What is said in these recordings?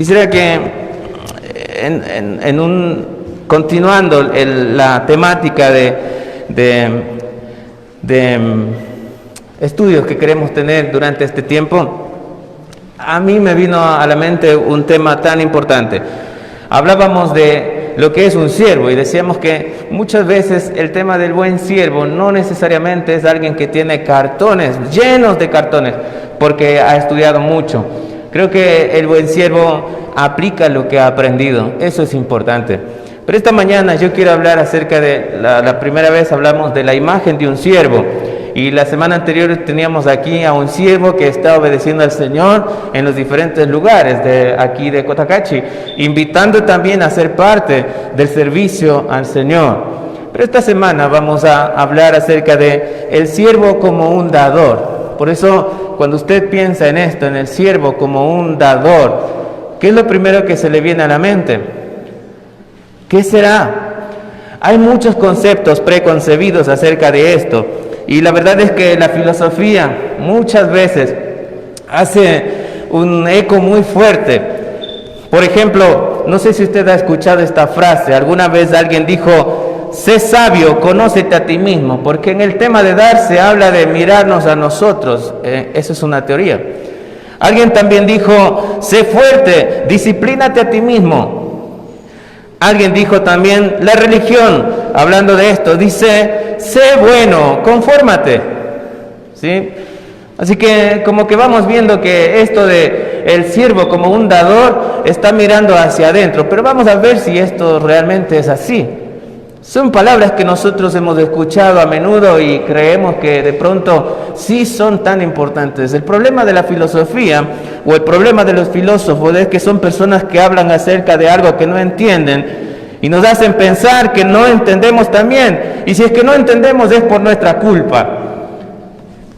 Quisiera que continuando la temática de estudios que queremos tener durante este tiempo, a mí me vino a la mente un tema tan importante. Hablábamos de lo que es un siervo y decíamos que muchas veces el tema del buen siervo no necesariamente es alguien que tiene cartones, llenos de cartones, porque ha estudiado mucho. Creo que el buen siervo aplica lo que ha aprendido, eso es importante. Pero esta mañana yo quiero hablar acerca de, la primera vez hablamos de la imagen de un siervo. Y la semana anterior teníamos aquí a un siervo que está obedeciendo al Señor en los diferentes lugares de aquí de Cotacachi, invitando también a ser parte del servicio al Señor. Pero esta semana vamos a hablar acerca de el siervo como un dador. Por eso, cuando usted piensa en esto, en el siervo como un dador, ¿qué es lo primero que se le viene a la mente? ¿Qué será? Hay muchos conceptos preconcebidos acerca de esto. Y la verdad es que la filosofía muchas veces hace un eco muy fuerte. Por ejemplo, no sé si usted ha escuchado esta frase. Alguna vez alguien dijo: sé sabio, conócete a ti mismo. Porque en el tema de dar se habla de mirarnos a nosotros. Eso es una teoría. Alguien también dijo: sé fuerte, disciplínate a ti mismo. Alguien dijo también, la religión, hablando de esto, dice: sé bueno, confórmate. ¿Sí? Así que como que vamos viendo que esto de el siervo como un dador está mirando hacia adentro, pero vamos a ver si esto realmente es así. Son palabras que nosotros hemos escuchado a menudo y creemos que de pronto sí son tan importantes. El problema de la filosofía o el problema de los filósofos es que son personas que hablan acerca de algo que no entienden y nos hacen pensar que no entendemos también. Y si es que no entendemos es por nuestra culpa.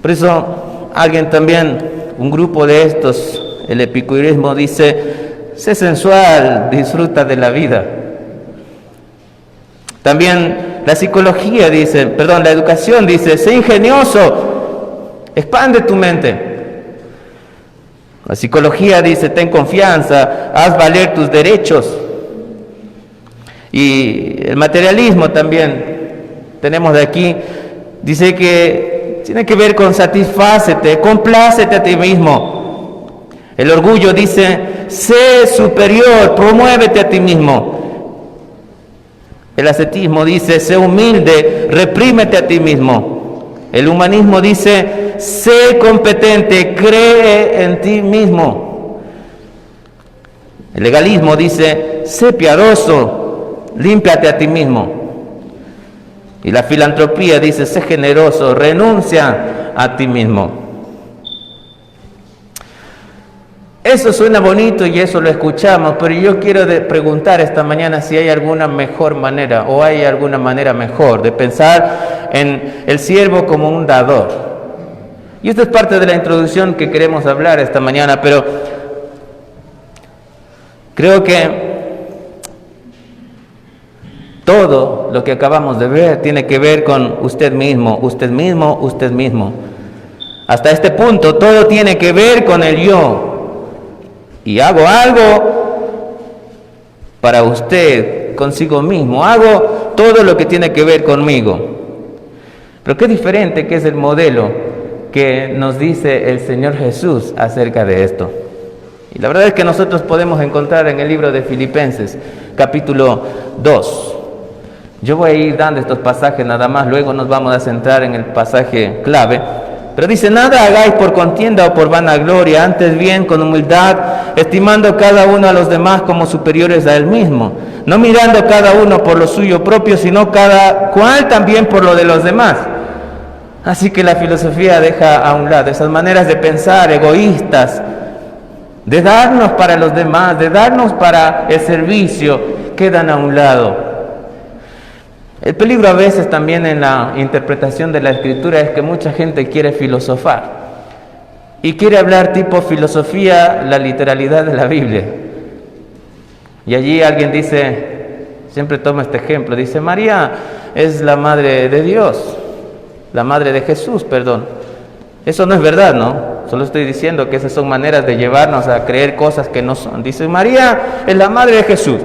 Por eso alguien también, un grupo de estos, el epicurismo dice: sé sensual, disfruta de la vida. También la psicología dice, la educación dice: sé ingenioso, expande tu mente. La psicología dice: ten confianza, haz valer tus derechos. Y el materialismo también, tenemos de aquí, dice que tiene que ver con satisfácete, complácete a ti mismo. El orgullo dice: sé superior, promuévete a ti mismo. El ascetismo dice: sé humilde, reprímete a ti mismo. El humanismo dice: sé competente, cree en ti mismo. El legalismo dice: sé piadoso, límpiate a ti mismo. Y la filantropía dice: sé generoso, renuncia a ti mismo. Eso suena bonito y eso lo escuchamos, pero yo quiero preguntar esta mañana si hay alguna mejor manera o hay alguna manera mejor de pensar en el siervo como un dador. Y esto es parte de la introducción que queremos hablar esta mañana, pero creo que todo lo que acabamos de ver tiene que ver con usted mismo, usted mismo, usted mismo. Hasta este punto todo tiene que ver con el yo. Y hago algo para usted, consigo mismo. Hago todo lo que tiene que ver conmigo. Pero qué diferente que es el modelo que nos dice el Señor Jesús acerca de esto. Y la verdad es que nosotros podemos encontrar en el libro de Filipenses, capítulo 2. Yo voy a ir dando estos pasajes nada más, luego nos vamos a centrar en el pasaje clave. Pero dice: nada hagáis por contienda o por vanagloria, antes bien con humildad, estimando cada uno a los demás como superiores a él mismo, no mirando cada uno por lo suyo propio, sino cada cual también por lo de los demás. Así que la filosofía deja a un lado esas maneras de pensar egoístas, de darnos para los demás, de darnos para el servicio, quedan a un lado. El peligro a veces también en la interpretación de la Escritura es que mucha gente quiere filosofar y quiere hablar tipo filosofía, la literalidad de la Biblia. Y allí alguien dice, siempre toma este ejemplo, dice: María es la madre de Dios, la madre de Jesús, perdón. Eso no es verdad, ¿no? Solo estoy diciendo que esas son maneras de llevarnos a creer cosas que no son. Dice, María es la madre de Jesús.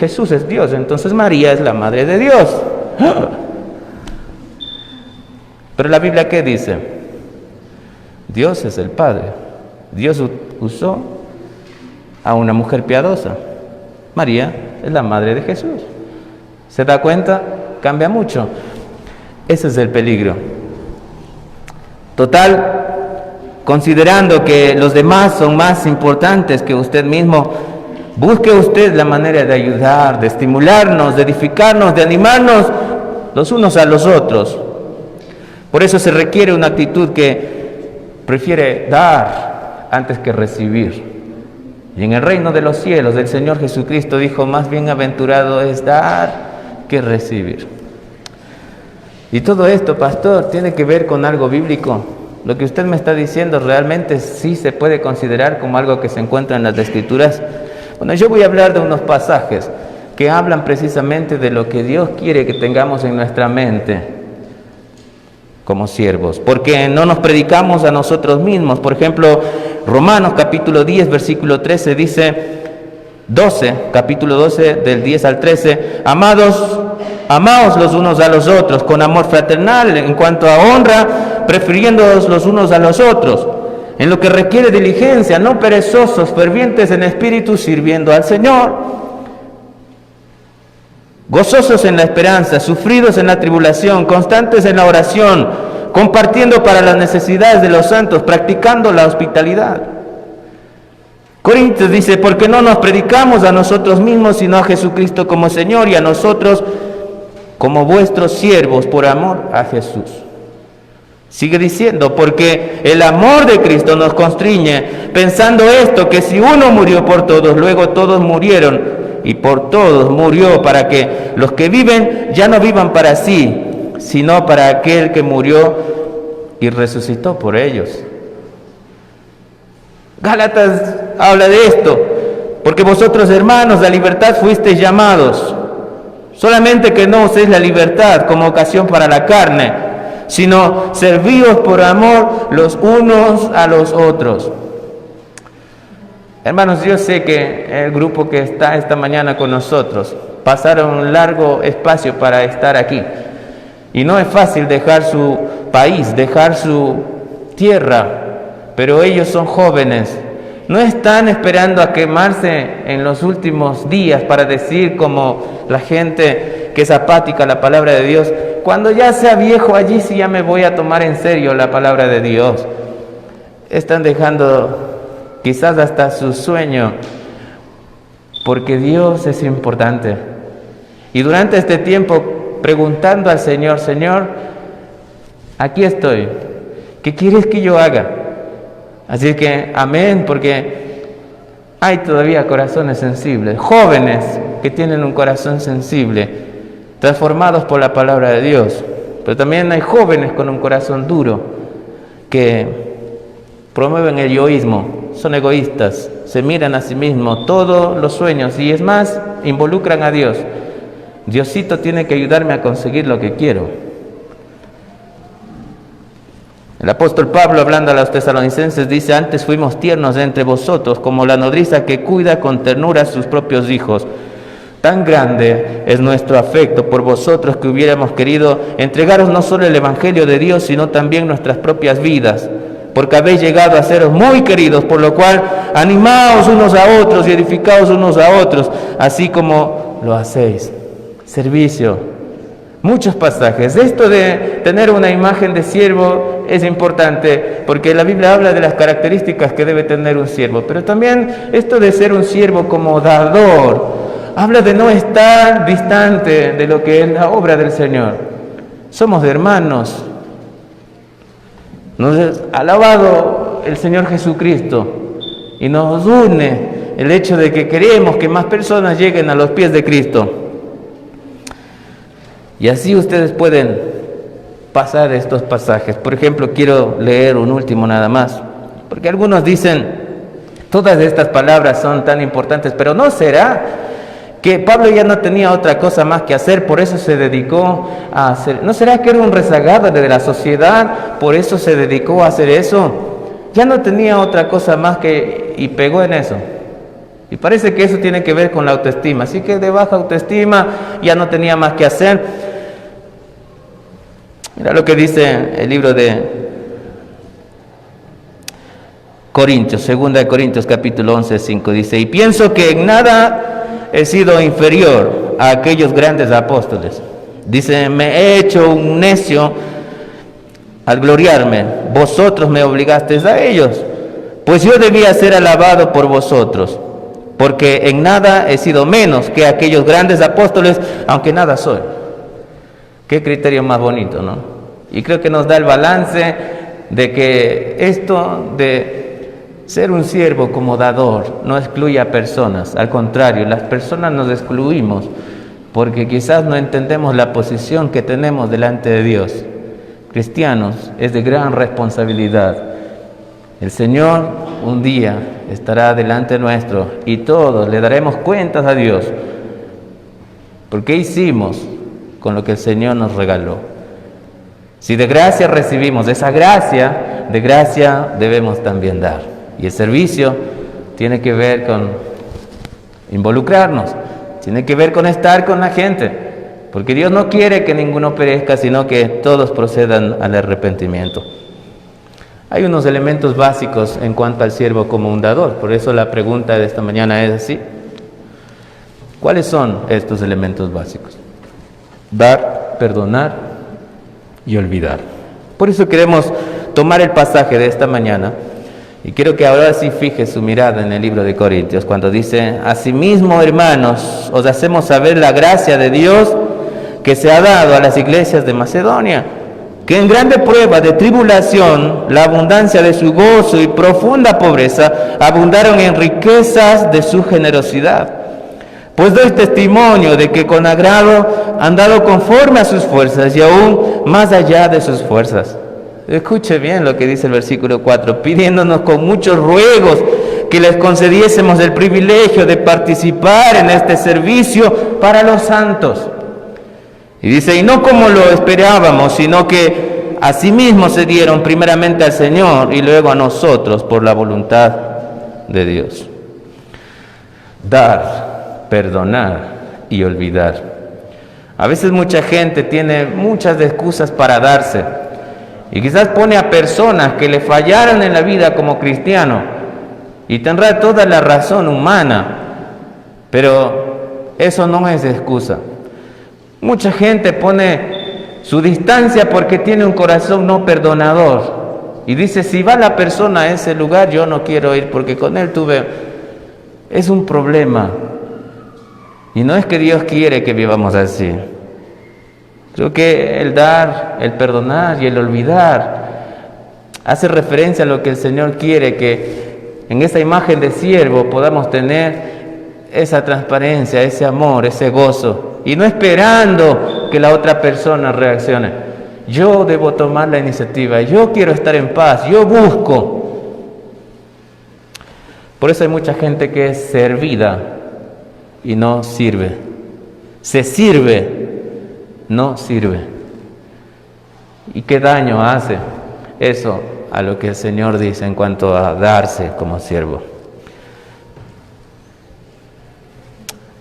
Jesús es Dios, entonces María es la madre de Dios. Pero la Biblia, ¿qué dice? Dios es el Padre. Dios usó a una mujer piadosa. María es la madre de Jesús. ¿Se da cuenta? Cambia mucho. Ese es el peligro. Total, considerando que los demás son más importantes que usted mismo, busque usted la manera de ayudar, de estimularnos, de edificarnos, de animarnos los unos a los otros. Por eso se requiere una actitud que prefiere dar antes que recibir. Y en el reino de los cielos, el Señor Jesucristo dijo, más bienaventurado es dar que recibir. Y todo esto, pastor, tiene que ver con algo bíblico. Lo que usted me está diciendo realmente sí se puede considerar como algo que se encuentra en las Escrituras. Bueno, yo voy a hablar de unos pasajes que hablan precisamente de lo que Dios quiere que tengamos en nuestra mente como siervos, porque no nos predicamos a nosotros mismos. Por ejemplo, Romanos capítulo 10, versículo 13 dice, capítulo 12 del 10 al 13, amaos los unos a los otros con amor fraternal, en cuanto a honra, prefiriéndoos los unos a los otros, en lo que requiere diligencia, no perezosos, fervientes en espíritu, sirviendo al Señor, gozosos en la esperanza, sufridos en la tribulación, constantes en la oración, compartiendo para las necesidades de los santos, practicando la hospitalidad. Corintios dice, porque no nos predicamos a nosotros mismos, sino a Jesucristo como Señor y a nosotros como vuestros siervos por amor a Jesús. Sigue diciendo, porque el amor de Cristo nos constriñe, pensando esto, que si uno murió por todos, luego todos murieron, y por todos murió, para que los que viven ya no vivan para sí, sino para aquel que murió y resucitó por ellos. Gálatas habla de esto, porque vosotros, hermanos, a libertad fuisteis llamados, solamente que no uséis la libertad como ocasión para la carne, sino servíos por amor los unos a los otros. Hermanos, yo sé que el grupo que está esta mañana con nosotros pasaron un largo espacio para estar aquí. Y no es fácil dejar su país, dejar su tierra, pero ellos son jóvenes. No están esperando a quemarse en los últimos días para decir como la gente que es apática a la palabra de Dios, cuando ya sea viejo allí sí ya me voy a tomar en serio la palabra de Dios. Están dejando quizás hasta su sueño, porque Dios es importante. Y durante este tiempo preguntando al Señor, Señor, aquí estoy, ¿qué quieres que yo haga? Así que amén, porque hay todavía corazones sensibles, jóvenes que tienen un corazón sensible, transformados por la palabra de Dios. Pero también hay jóvenes con un corazón duro que promueven el yoísmo, son egoístas, se miran a sí mismos, todos los sueños, y es más, involucran a Dios. Diosito tiene que ayudarme a conseguir lo que quiero. El apóstol Pablo, hablando a los tesalonicenses, dice, antes fuimos tiernos entre vosotros, como la nodriza que cuida con ternura a sus propios hijos. Tan grande es nuestro afecto por vosotros que hubiéramos querido entregaros no solo el Evangelio de Dios, sino también nuestras propias vidas, porque habéis llegado a seros muy queridos, por lo cual animaos unos a otros y edificaos unos a otros, así como lo hacéis. Servicio. Muchos pasajes. Esto de tener una imagen de siervo es importante, porque la Biblia habla de las características que debe tener un siervo, pero también esto de ser un siervo como dador, habla de no estar distante de lo que es la obra del Señor. Somos hermanos. Nos ha alabado el Señor Jesucristo y nos une el hecho de que queremos que más personas lleguen a los pies de Cristo. Y así ustedes pueden pasar estos pasajes. Por ejemplo, quiero leer un último nada más, porque algunos dicen, todas estas palabras son tan importantes, pero ¿no será que Pablo ya no tenía otra cosa más que hacer, por eso se dedicó a hacer? ¿No será que era un rezagado de la sociedad, por eso se dedicó a hacer eso? ya no tenía otra cosa más y pegó en eso. Y parece que eso tiene que ver con la autoestima. Así que de baja autoestima ya no tenía más que hacer. Mira lo que dice el libro de Corintios, 2 Corintios capítulo 11, 5. Dice: y pienso que en nada he sido inferior a aquellos grandes apóstoles. Dice: me he hecho un necio al gloriarme. Vosotros me obligasteis a ellos, pues yo debía ser alabado por vosotros, porque en nada he sido menos que aquellos grandes apóstoles, aunque nada soy. Qué criterio más bonito, ¿no? Y creo que nos da el balance de que esto de ser un siervo como dador no excluye a personas. Al contrario, las personas nos excluimos porque quizás no entendemos la posición que tenemos delante de Dios. Cristianos es de gran responsabilidad. El Señor un día estará delante nuestro y todos le daremos cuentas a Dios. ¿Por qué hicimos con lo que el Señor nos regaló? Si de gracia recibimos, esa gracia, de gracia debemos también dar. Y el servicio tiene que ver con involucrarnos, tiene que ver con estar con la gente. Porque Dios no quiere que ninguno perezca, sino que todos procedan al arrepentimiento. Hay unos elementos básicos en cuanto al siervo como un dador. Por eso la pregunta de esta mañana es así: ¿cuáles son estos elementos básicos? Dar, perdonar y olvidar. Por eso queremos tomar el pasaje de esta mañana. Y quiero que ahora sí fije su mirada en el libro de Corintios, cuando dice: asimismo, hermanos, os hacemos saber la gracia de Dios que se ha dado a las iglesias de Macedonia, que en grande prueba de tribulación, la abundancia de su gozo y profunda pobreza abundaron en riquezas de su generosidad. Pues doy testimonio de que con agrado han dado conforme a sus fuerzas y aún más allá de sus fuerzas. Escuche bien lo que dice el versículo 4, pidiéndonos con muchos ruegos que les concediésemos el privilegio de participar en este servicio para los santos. Y dice: y no como lo esperábamos, sino que asimismo se dieron primeramente al Señor y luego a nosotros por la voluntad de Dios. Dar, perdonar y olvidar. A veces mucha gente tiene muchas excusas para darse y quizás pone a personas que le fallaron en la vida como cristiano y tendrá toda la razón humana, pero eso no es excusa. Mucha gente pone su distancia porque tiene un corazón no perdonador y dice: si va la persona a ese lugar, yo no quiero ir porque con él tuve... Es un problema. Y no es que Dios quiere que vivamos así. Creo que el dar, el perdonar y el olvidar hace referencia a lo que el Señor quiere, que en esa imagen de siervo podamos tener esa transparencia, ese amor, ese gozo, y no esperando que la otra persona reaccione. Yo debo tomar la iniciativa, yo quiero estar en paz, yo busco. Por eso hay mucha gente que es servida y no sirve. Se sirve, no sirve. ¿Y qué daño hace eso a lo que el Señor dice en cuanto a darse como siervo?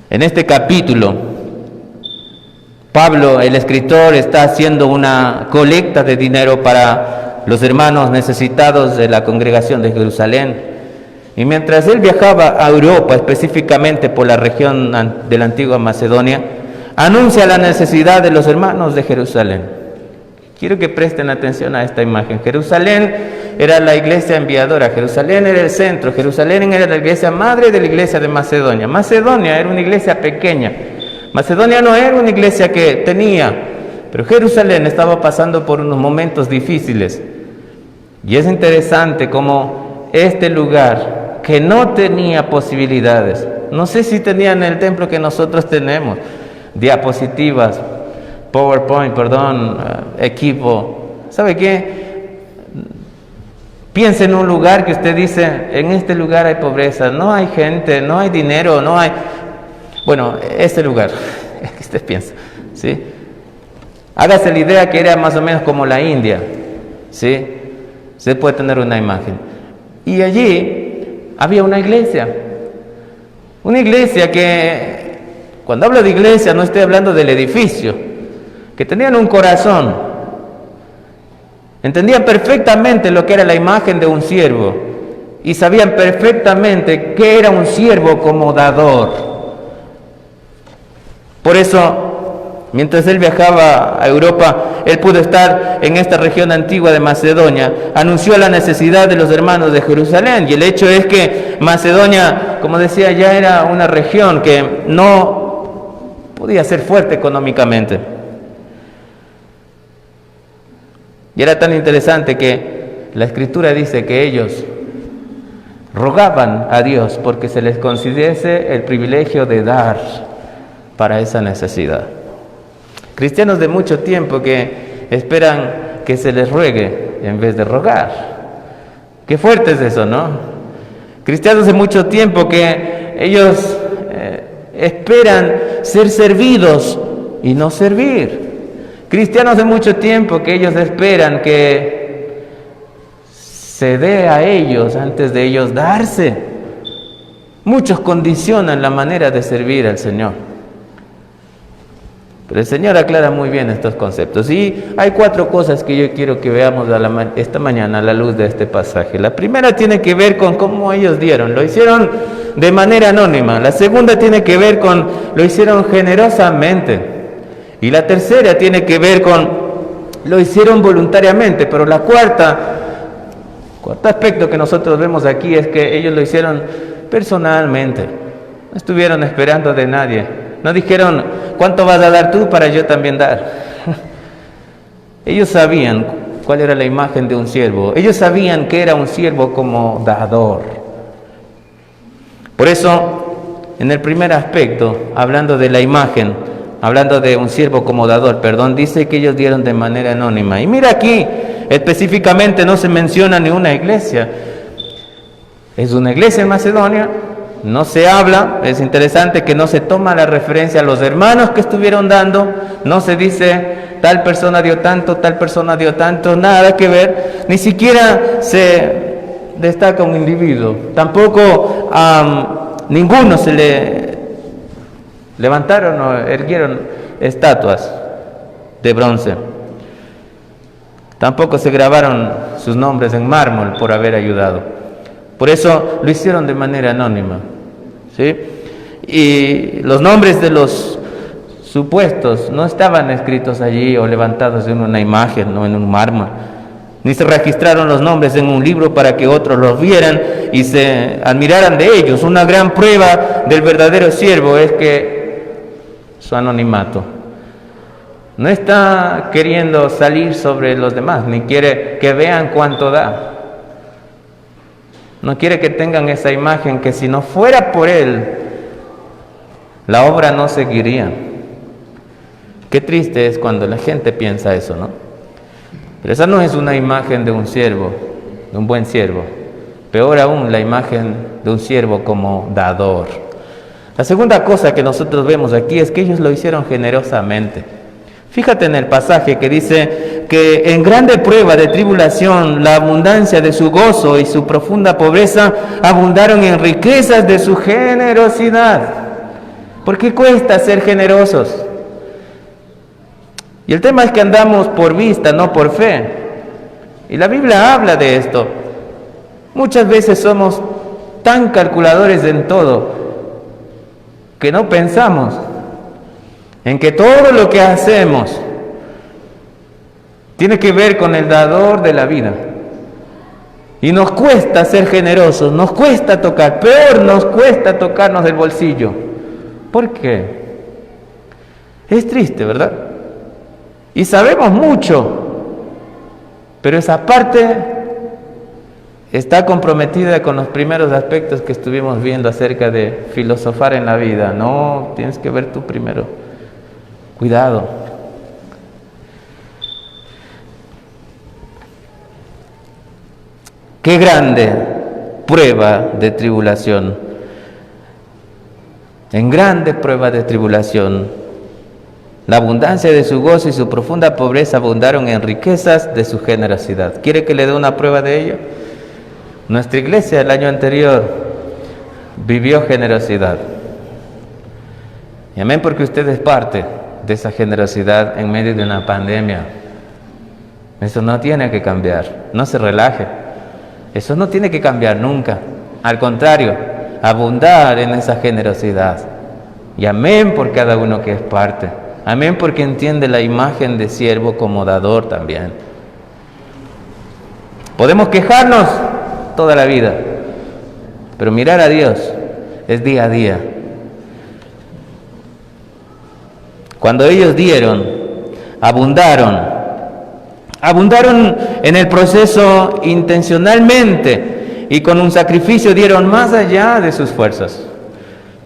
En este capítulo, Pablo, el escritor, está haciendo una colecta de dinero para los hermanos necesitados de la congregación de Jerusalén. Y mientras él viajaba a Europa, específicamente por la región de la antigua Macedonia, anuncia la necesidad de los hermanos de Jerusalén. Quiero que presten atención a esta imagen. Jerusalén era la iglesia enviadora, Jerusalén era el centro, Jerusalén era la iglesia madre de la iglesia de Macedonia. Macedonia era una iglesia pequeña. Macedonia no era una iglesia que tenía, pero Jerusalén estaba pasando por unos momentos difíciles. Y es interesante cómo este lugar, que no tenía posibilidades, no sé si tenían el templo que nosotros tenemos, diapositivas, PowerPoint, equipo. ¿Sabe qué? Piense en un lugar que usted dice: en este lugar hay pobreza, no hay gente, no hay dinero, no hay... Bueno, este lugar, que usted piensa, ¿sí? Hágase la idea que era más o menos como la India, ¿sí? Usted puede tener una imagen. Y allí había una iglesia que, cuando hablo de iglesia no estoy hablando del edificio, que tenían un corazón, entendían perfectamente lo que era la imagen de un siervo y sabían perfectamente qué era un siervo como dador. Por eso, mientras él viajaba a Europa, él pudo estar en esta región antigua de Macedonia, anunció la necesidad de los hermanos de Jerusalén, y el hecho es que Macedonia, como decía, ya era una región que no podía ser fuerte económicamente. Y era tan interesante que la Escritura dice que ellos rogaban a Dios porque se les concediese el privilegio de dar para esa necesidad. Cristianos de mucho tiempo que esperan que se les ruegue en vez de rogar. Qué fuerte es eso, ¿no? Cristianos de mucho tiempo que ellos esperan ser servidos y no servir. Cristianos de mucho tiempo que ellos esperan que se dé a ellos antes de ellos darse. Muchos condicionan la manera de servir al Señor. Pero el Señor aclara muy bien estos conceptos. Y hay 4 cosas que yo quiero que veamos esta mañana a la luz de este pasaje. La primera tiene que ver con cómo ellos dieron. Lo hicieron de manera anónima. La segunda tiene que ver con lo hicieron generosamente. Y la tercera tiene que ver con lo hicieron voluntariamente. Pero la cuarto aspecto que nosotros vemos aquí es que ellos lo hicieron personalmente. No estuvieron esperando de nadie. No dijeron, ¿cuánto vas a dar tú para yo también dar? Ellos sabían cuál era la imagen de un siervo. Ellos sabían que era un siervo como dador. Por eso, en el primer aspecto, hablando de la imagen, hablando de un siervo como dador, dice que ellos dieron de manera anónima. Y mira aquí, específicamente no se menciona ni una iglesia. Es una iglesia en Macedonia. No se habla, es interesante que no se toma la referencia a los hermanos que estuvieron dando, no se dice tal persona dio tanto, nada que ver, ni siquiera se destaca un individuo, tampoco ninguno se le levantaron o erguieron estatuas de bronce, tampoco se grabaron sus nombres en mármol por haber ayudado. Por eso lo hicieron de manera anónima, ¿sí? Y los nombres de los supuestos no estaban escritos allí o levantados en una imagen o en un mármol, ni se registraron los nombres en un libro para que otros los vieran y se admiraran de ellos. Una gran prueba del verdadero siervo es que su anonimato. No está queriendo salir sobre los demás, ni quiere que vean cuánto da. No quiere que tengan esa imagen que si no fuera por él, la obra no seguiría. Qué triste es cuando la gente piensa eso, ¿no? Pero esa no es una imagen de un siervo, de un buen siervo. Peor aún, la imagen de un siervo como dador. La segunda cosa que nosotros vemos aquí es que ellos lo hicieron generosamente. Fíjate en el pasaje que dice que en grande prueba de tribulación, la abundancia de su gozo y su profunda pobreza abundaron en riquezas de su generosidad. ¿Por qué cuesta ser generosos? Y el tema es que andamos por vista, no por fe. Y la Biblia habla de esto. Muchas veces somos tan calculadores en todo que no pensamos en que todo lo que hacemos tiene que ver con el dador de la vida. Y nos cuesta ser generosos, nos cuesta tocar, peor nos cuesta tocarnos el bolsillo. ¿Por qué? Es triste, ¿verdad? Y sabemos mucho, pero esa parte está comprometida con los primeros aspectos que estuvimos viendo acerca de filosofar en la vida. No, tienes que ver tú primero. Cuidado. Qué grande prueba de tribulación. En grande prueba de tribulación, la abundancia de su gozo y su profunda pobreza abundaron en riquezas de su generosidad. ¿Quiere que le dé una prueba de ello? Nuestra iglesia el año anterior vivió generosidad. Y amén, porque usted es parte de esa generosidad en medio de una pandemia. Eso no tiene que cambiar, no se relaje. Eso no tiene que cambiar nunca. Al contrario, abundar en esa generosidad. Y amén por cada uno que es parte. Amén porque entiende la imagen de siervo como dador también. Podemos quejarnos toda la vida, pero mirar a Dios es día a día. Cuando ellos dieron, abundaron en el proceso intencionalmente y con un sacrificio dieron más allá de sus fuerzas.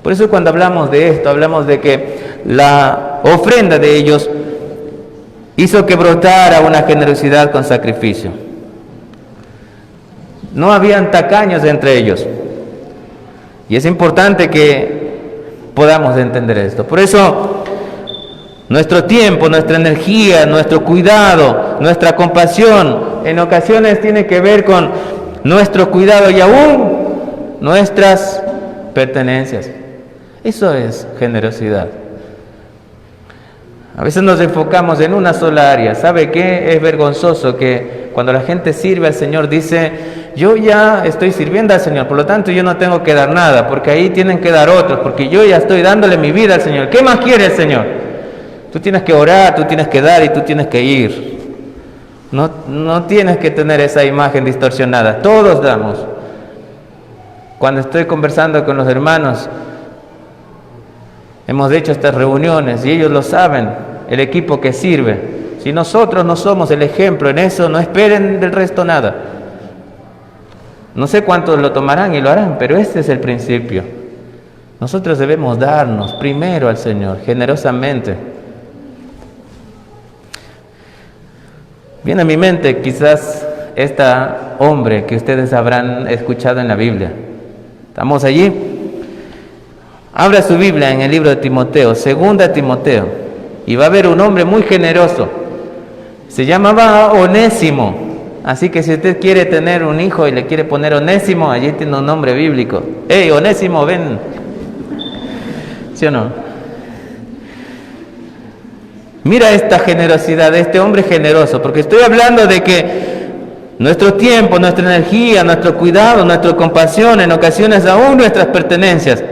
Por eso cuando hablamos de esto, hablamos de que la ofrenda de ellos hizo que brotara una generosidad con sacrificio. No habían tacaños entre ellos. Y es importante que podamos entender esto. Por eso, nuestro tiempo, nuestra energía, nuestro cuidado, nuestra compasión, en ocasiones tiene que ver con nuestro cuidado y aún nuestras pertenencias. Eso es generosidad. A veces nos enfocamos en una sola área. ¿Sabe qué? Es vergonzoso que cuando la gente sirve al Señor dice: yo ya estoy sirviendo al Señor, por lo tanto yo no tengo que dar nada, porque ahí tienen que dar otros, porque yo ya estoy dándole mi vida al Señor. ¿Qué más quiere el Señor? Tú tienes que orar, tú tienes que dar y tú tienes que ir. No tienes que tener esa imagen distorsionada. Todos damos. Cuando estoy conversando con los hermanos, hemos hecho estas reuniones y ellos lo saben, el equipo que sirve. Si nosotros no somos el ejemplo en eso, no esperen del resto nada. No sé cuántos lo tomarán y lo harán, pero este es el principio. Nosotros debemos darnos primero al Señor, generosamente. Viene a mi mente quizás este hombre que ustedes habrán escuchado en la Biblia. ¿Estamos allí? Abra su Biblia en el libro de Timoteo, 2 Timoteo, y va a ver un hombre muy generoso. Se llamaba Onésimo. Así que si usted quiere tener un hijo y le quiere poner Onésimo, allí tiene un nombre bíblico. ¡Hey, Onésimo, ven! ¿Sí o no? Mira esta generosidad de este hombre generoso, porque estoy hablando de que nuestro tiempo, nuestra energía, nuestro cuidado, nuestra compasión, en ocasiones aún nuestras pertenencias.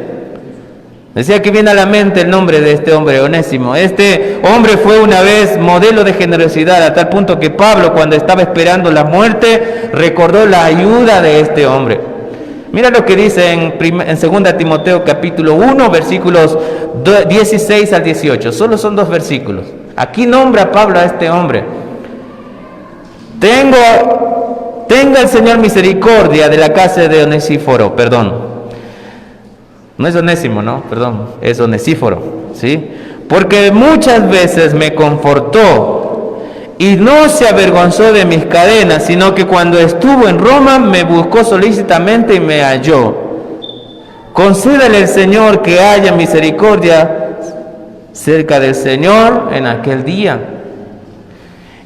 Decía que viene a la mente el nombre de este hombre, Onésimo. Este hombre fue una vez modelo de generosidad, a tal punto que Pablo, cuando estaba esperando la muerte, recordó la ayuda de este hombre. Mira lo que dice en 2 Timoteo capítulo 1, versículos 16 al 18. Solo son 2 versículos. Aquí nombra Pablo a este hombre. Tenga el Señor misericordia de la casa de Onesíforo, No es Onésimo, ¿no? Perdón, es Onesíforo, ¿sí? Porque muchas veces me confortó y no se avergonzó de mis cadenas, sino que cuando estuvo en Roma me buscó solícitamente y me halló. Concédale al Señor que haya misericordia cerca del Señor en aquel día.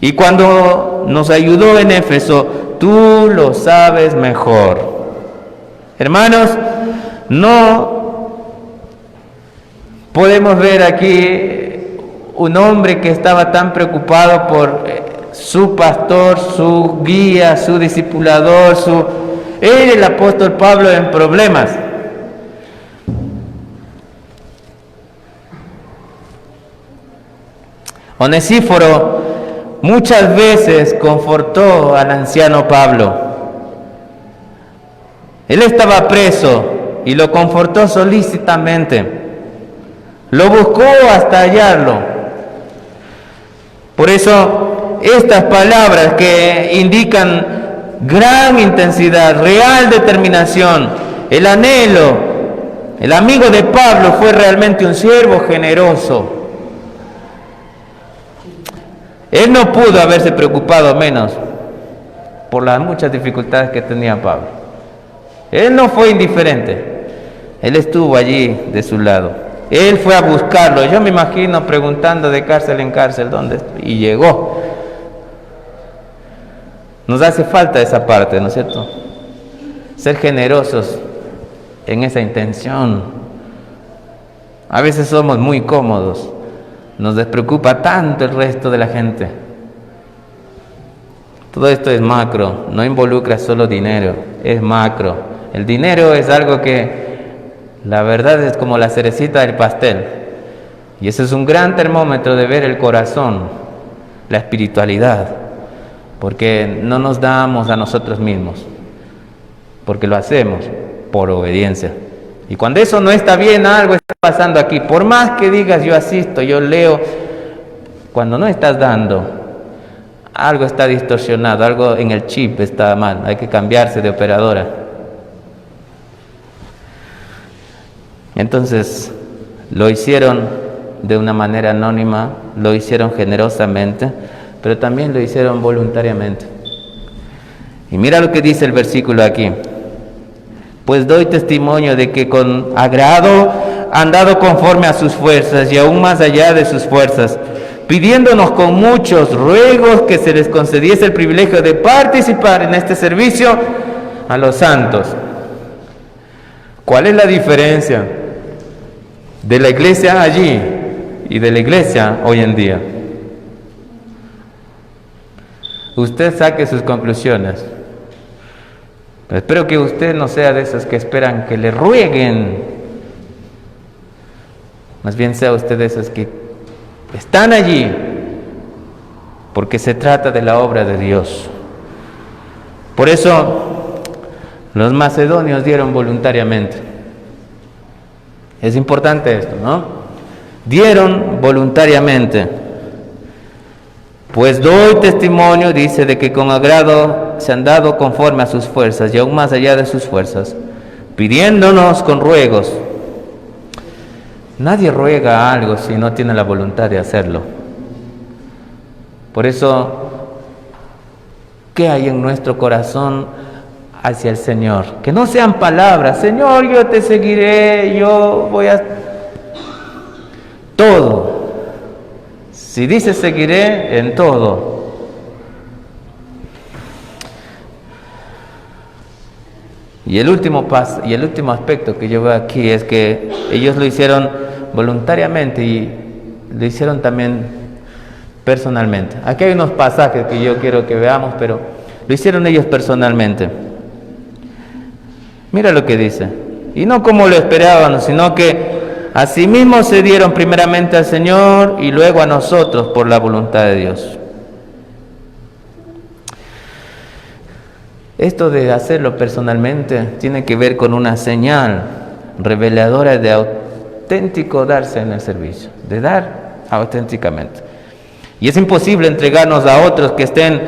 Y cuando nos ayudó en Éfeso, tú lo sabes mejor. Hermanos, no podemos ver aquí un hombre que estaba tan preocupado por su pastor, su guía, su discipulador, el apóstol Pablo en problemas. Onesíforo muchas veces confortó al anciano Pablo. Él estaba preso y lo confortó solícitamente. Lo buscó hasta hallarlo. Por eso, estas palabras que indican gran intensidad, real determinación, el anhelo, el amigo de Pablo fue realmente un siervo generoso. Él no pudo haberse preocupado menos por las muchas dificultades que tenía Pablo. Él no fue indiferente. Él estuvo allí de su lado. Él fue a buscarlo. Yo me imagino preguntando de cárcel en cárcel dónde estoy. Y llegó. Nos hace falta esa parte, ¿no es cierto? ser generosos en esa intención. A veces somos muy cómodos, nos despreocupa tanto el resto de la gente. Todo esto es macro, no involucra solo dinero, es macro. El dinero es algo que, la verdad, es como la cerecita del pastel. Y ese es un gran termómetro de ver el corazón, la espiritualidad, porque no nos damos a nosotros mismos, porque lo hacemos por obediencia. Y cuando eso no está bien, algo está pasando aquí. Por más que digas yo asisto, yo leo, cuando no estás dando, algo está distorsionado, algo en el chip está mal, hay que cambiarse de operadora. Entonces, lo hicieron de una manera anónima, lo hicieron generosamente, pero también lo hicieron voluntariamente. Y mira lo que dice el versículo aquí. Pues doy testimonio de que con agrado han dado conforme a sus fuerzas y aún más allá de sus fuerzas, pidiéndonos con muchos ruegos que se les concediese el privilegio de participar en este servicio a los santos. ¿Cuál es la diferencia de la iglesia allí y de la iglesia hoy en día? Usted saque sus conclusiones. Pero espero que usted no sea de esos que esperan que le rueguen. Más bien sea usted de esos que están allí porque se trata de la obra de Dios. Por eso los macedonios dieron voluntariamente. Es importante esto, ¿no? Dieron voluntariamente. Pues doy testimonio, dice, de que con agrado se han dado conforme a sus fuerzas y aún más allá de sus fuerzas, pidiéndonos con ruegos. Nadie ruega algo si no tiene la voluntad de hacerlo. Por eso, ¿qué hay en nuestro corazón hacia el Señor? Que no sean palabras, Señor, yo te seguiré, yo voy a... Todo. Si dice seguiré, en todo. Y el último paso, y el último aspecto que yo veo aquí es que ellos lo hicieron voluntariamente y lo hicieron también personalmente. Aquí hay unos pasajes que yo quiero que veamos, pero lo hicieron ellos personalmente. Mira lo que dice. Y no como lo esperaban, sino que asimismo se dieron primeramente al Señor y luego a nosotros por la voluntad de Dios. Esto de hacerlo personalmente tiene que ver con una señal reveladora de auténtico darse en el servicio, de dar auténticamente. Y es imposible entregarnos a otros que estén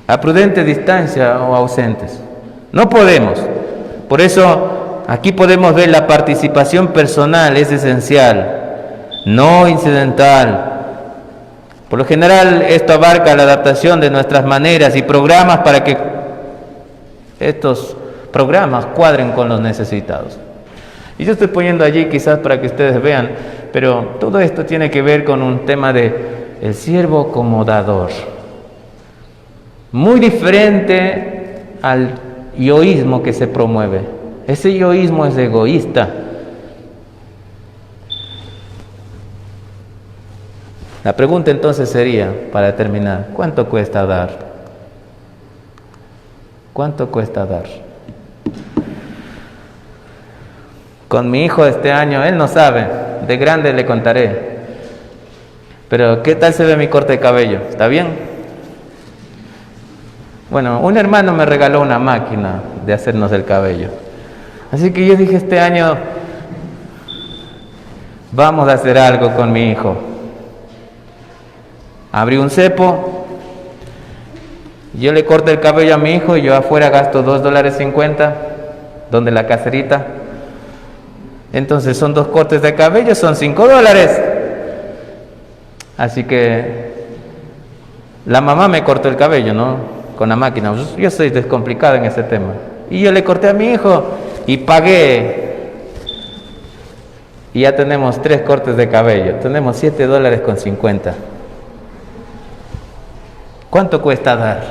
a prudente distancia o ausentes. No podemos. Por eso aquí podemos ver la participación personal, es esencial, no incidental. Por lo general, esto abarca la adaptación de nuestras maneras y programas para que estos programas cuadren con los necesitados. Y yo estoy poniendo allí quizás para que ustedes vean, pero todo esto tiene que ver con un tema de el siervo como dador. Muy diferente al yoísmo que se promueve. Ese yoísmo es egoísta. La pregunta entonces sería, para terminar, ¿cuánto cuesta dar? ¿Cuánto cuesta dar? Con mi hijo este año, él no sabe, de grande le contaré. Pero ¿qué tal se ve mi corte de cabello? ¿Está bien? Bueno, un hermano me regaló una máquina de hacernos el cabello. Así que yo dije, este año vamos a hacer algo con mi hijo. Abrí un cepo, yo le corto el cabello a mi hijo y yo afuera gasto $2.50, donde la caserita. Entonces son 2 cortes de cabello, son $5. Así que la mamá me cortó el cabello, ¿no? Con la máquina. Yo soy descomplicado en ese tema. Y yo le corté a mi hijo y pagué. Y ya tenemos 3 cortes de cabello. Tenemos $7.50. ¿Cuánto cuesta dar?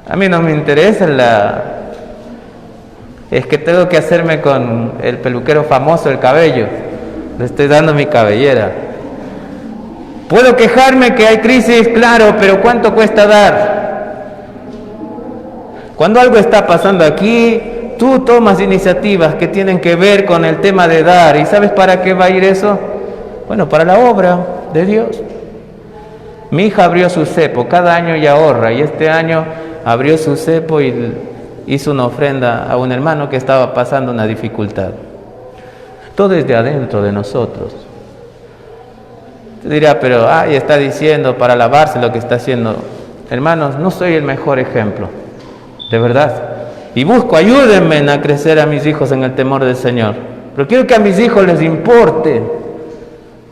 A mí no me interesa es que tengo que hacerme con el peluquero famoso el cabello. Le estoy dando mi cabellera. Puedo quejarme que hay crisis, claro, pero ¿cuánto cuesta dar? Cuando algo está pasando aquí, tú tomas iniciativas que tienen que ver con el tema de dar. ¿Y sabes para qué va a ir eso? Bueno, para la obra de Dios. Mi hija abrió su cepo, cada año ella ahorra, y este año abrió su cepo y hizo una ofrenda a un hermano que estaba pasando una dificultad. Todo es de adentro de nosotros. Te dirá, pero está diciendo para lavarse lo que está haciendo. Hermanos, no soy el mejor ejemplo, de verdad. Y busco, ayúdenme a crecer a mis hijos en el temor del Señor. Pero quiero que a mis hijos les importe.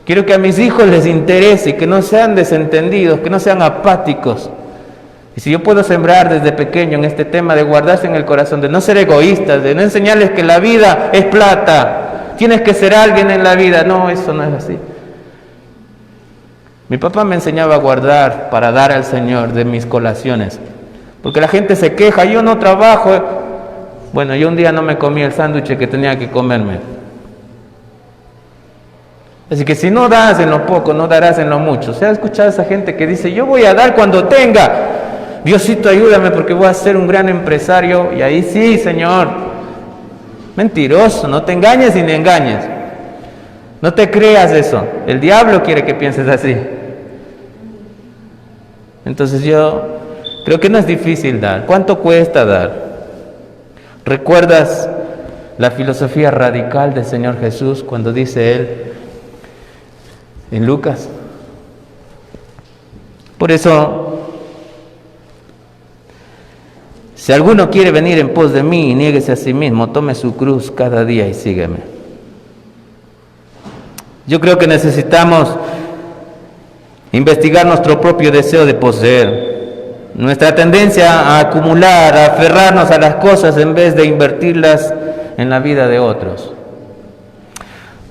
Quiero que a mis hijos les interese, que no sean desentendidos, que no sean apáticos. Y si yo puedo sembrar desde pequeño en este tema de guardarse en el corazón, de no ser egoístas, de no enseñarles que la vida es plata, tienes que ser alguien en la vida. No, eso no es así. Mi papá me enseñaba a guardar para dar al Señor de mis colaciones, porque la gente se queja, yo no trabajo. Bueno, yo un día no me comí el sándwich que tenía que comerme. Así que si no das en lo poco, no darás en lo mucho. ¿Se ha escuchado a esa gente que dice, yo voy a dar cuando tenga? Diosito, ayúdame porque voy a ser un gran empresario. Y ahí sí, Señor. Mentiroso, no te engañes y ni engañes. No te creas eso. El diablo quiere que pienses así. Entonces yo creo que no es difícil dar. ¿Cuánto cuesta dar? ¿Recuerdas la filosofía radical del Señor Jesús cuando dice Él en Lucas? Por eso, si alguno quiere venir en pos de mí, niéguese a sí mismo, tome su cruz cada día y sígueme. Yo creo que necesitamos investigar nuestro propio deseo de poseer, nuestra tendencia a acumular, a aferrarnos a las cosas en vez de invertirlas en la vida de otros.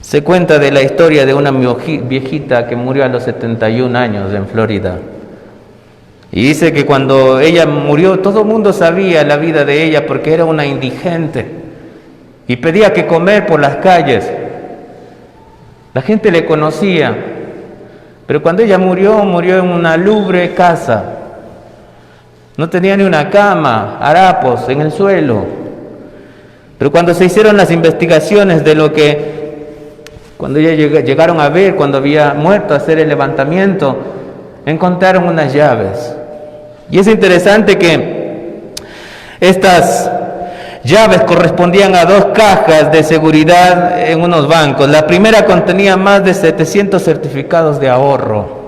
Se cuenta de la historia de una viejita que murió a los 71 años en Florida. Y dice que cuando ella murió, todo el mundo sabía la vida de ella porque era una indigente y pedía que comer por las calles. La gente le conocía, pero cuando ella murió, murió en una lúgubre casa. No tenía ni una cama, harapos en el suelo. Pero cuando se hicieron las investigaciones de lo que cuando ya llegaron a ver, cuando había muerto, a hacer el levantamiento, encontraron unas llaves. Y es interesante que estas llaves correspondían a 2 cajas de seguridad en unos bancos. La primera contenía más de 700 certificados de ahorro.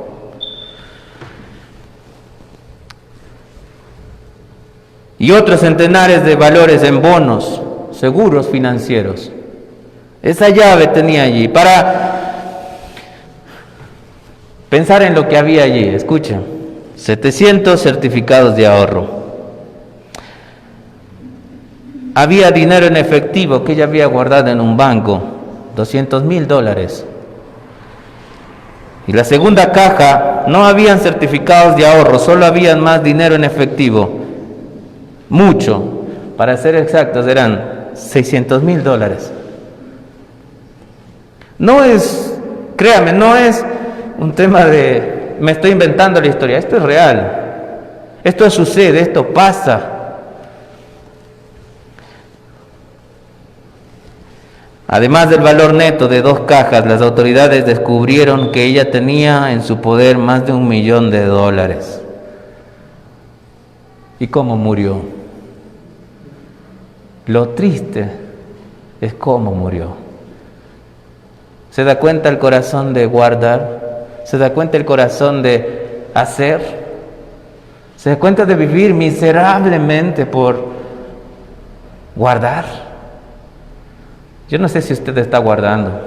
Y otros centenares de valores en bonos, seguros financieros. Esa llave tenía allí, para pensar en lo que había allí. Escuchen, 700 certificados de ahorro. Había dinero en efectivo que ella había guardado en un banco, $200,000. Y la segunda caja, no habían certificados de ahorro, solo habían más dinero en efectivo. Mucho, para ser exactos, eran $600,000. No es, créame, no es un tema de me estoy inventando la historia, esto es real, esto sucede, esto pasa. Además del valor neto de 2 cajas, las autoridades descubrieron que ella tenía en su poder más de $1 millón. ¿Y cómo murió? Lo triste es cómo murió. ¿Se da cuenta el corazón de guardar? ¿Se da cuenta el corazón de hacer? ¿Se da cuenta de vivir miserablemente por guardar? Yo no sé si usted está guardando.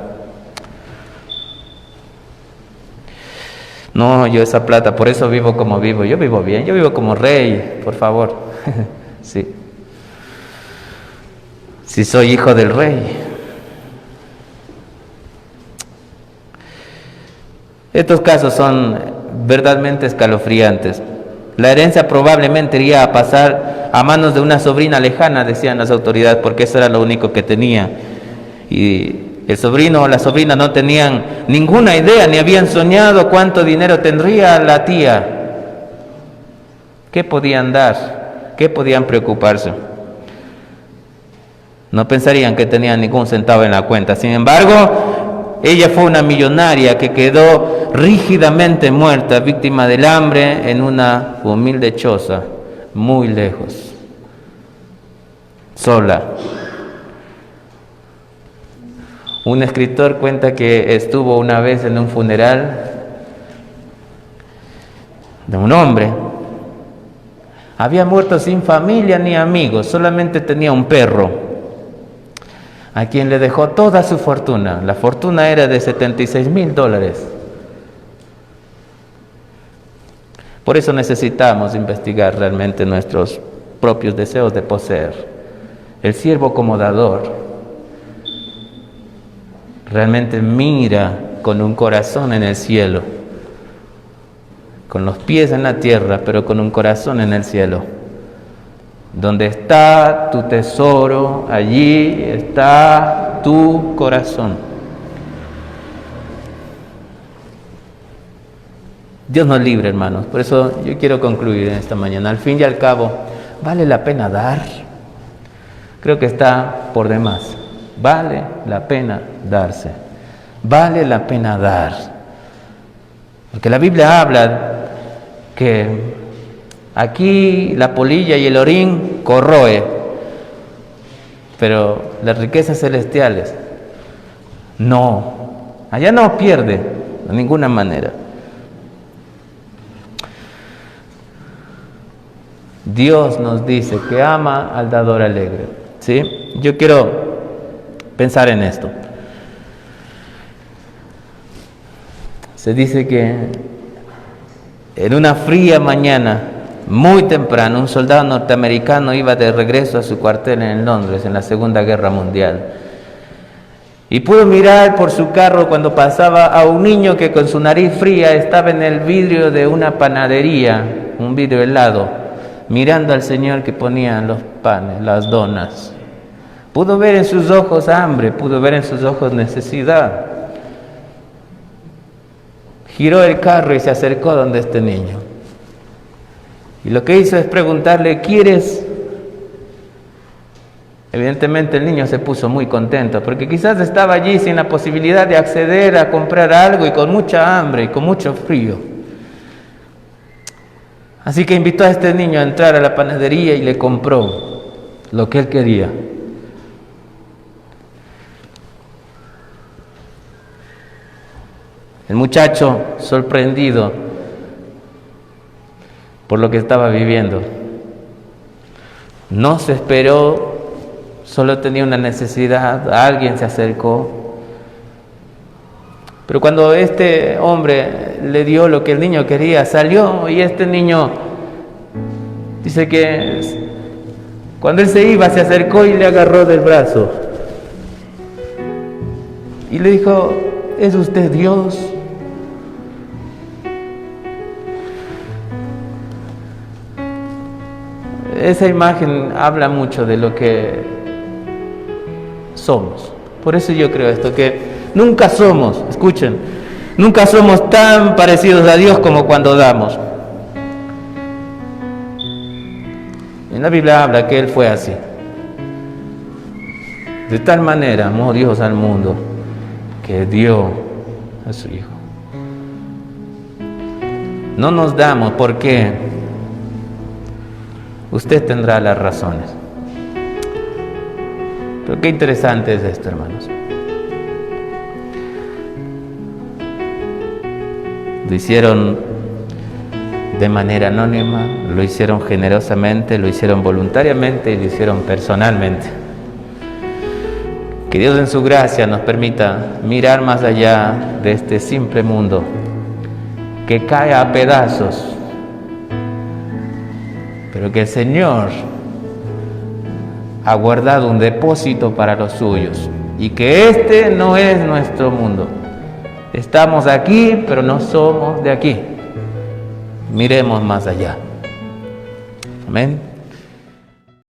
No, yo esa plata, por eso vivo como vivo. Yo vivo bien, yo vivo como rey, por favor. Sí. Si soy hijo del rey. Estos casos son verdaderamente escalofriantes. La herencia probablemente iría a pasar a manos de una sobrina lejana, decían las autoridades, porque eso era lo único que tenía. Y el sobrino o la sobrina no tenían ninguna idea, ni habían soñado cuánto dinero tendría la tía. ¿Qué podían dar? ¿Qué podían preocuparse? No pensarían que tenían ningún centavo en la cuenta. Sin embargo, ella fue una millonaria que quedó rígidamente muerta, víctima del hambre, en una humilde choza, muy lejos, sola. Un escritor cuenta que estuvo una vez en un funeral de un hombre. Había muerto sin familia ni amigos, solamente tenía un perro, a quien le dejó toda su fortuna. La fortuna era de $76,000. Por eso necesitamos investigar realmente nuestros propios deseos de poseer. El siervo como dador realmente mira con un corazón en el cielo, con los pies en la tierra, pero con un corazón en el cielo. Donde está tu tesoro, allí está tu corazón. Dios nos libre, hermanos. Por eso yo quiero concluir en esta mañana. Al fin y al cabo, ¿vale la pena dar? Creo que está por demás. Vale la pena darse. Vale la pena dar. Porque la Biblia habla que aquí la polilla y el orín corroe, pero las riquezas celestiales no. Allá no pierde de ninguna manera. Dios nos dice que ama al dador alegre. ¿Sí? Yo quiero pensar en esto. Se dice que en una fría mañana, muy temprano, un soldado norteamericano iba de regreso a su cuartel en Londres en la Segunda Guerra Mundial. Y pudo mirar por su carro cuando pasaba a un niño que con su nariz fría estaba en el vidrio de una panadería, un vidrio helado, mirando al Señor que ponía los panes, las donas. Pudo ver en sus ojos hambre, pudo ver en sus ojos necesidad. Giró el carro y se acercó donde este niño. Y lo que hizo es preguntarle, ¿quieres? Evidentemente el niño se puso muy contento, porque quizás estaba allí sin la posibilidad de acceder a comprar algo y con mucha hambre y con mucho frío. Así que invitó a este niño a entrar a la panadería y le compró lo que él quería. El muchacho, sorprendido por lo que estaba viviendo, no se esperó, solo tenía una necesidad, alguien se acercó. Pero cuando este hombre le dio lo que el niño quería, salió y este niño dice que cuando él se iba, se acercó y le agarró del brazo y le dijo, ¿es usted Dios? Esa imagen habla mucho de lo que somos. Por eso yo creo esto, que nunca somos, escuchen, nunca somos tan parecidos a Dios como cuando damos. En la Biblia habla que Él fue así. De tal manera amó Dios al mundo que dio a su Hijo. No nos damos porque usted tendrá las razones. Pero qué interesante es esto, hermanos. Lo hicieron de manera anónima, lo hicieron generosamente, lo hicieron voluntariamente y lo hicieron personalmente. Que Dios en su gracia nos permita mirar más allá de este simple mundo que cae a pedazos, pero que el Señor ha guardado un depósito para los suyos y que este no es nuestro mundo. Estamos aquí, pero no somos de aquí. Miremos más allá. Amén.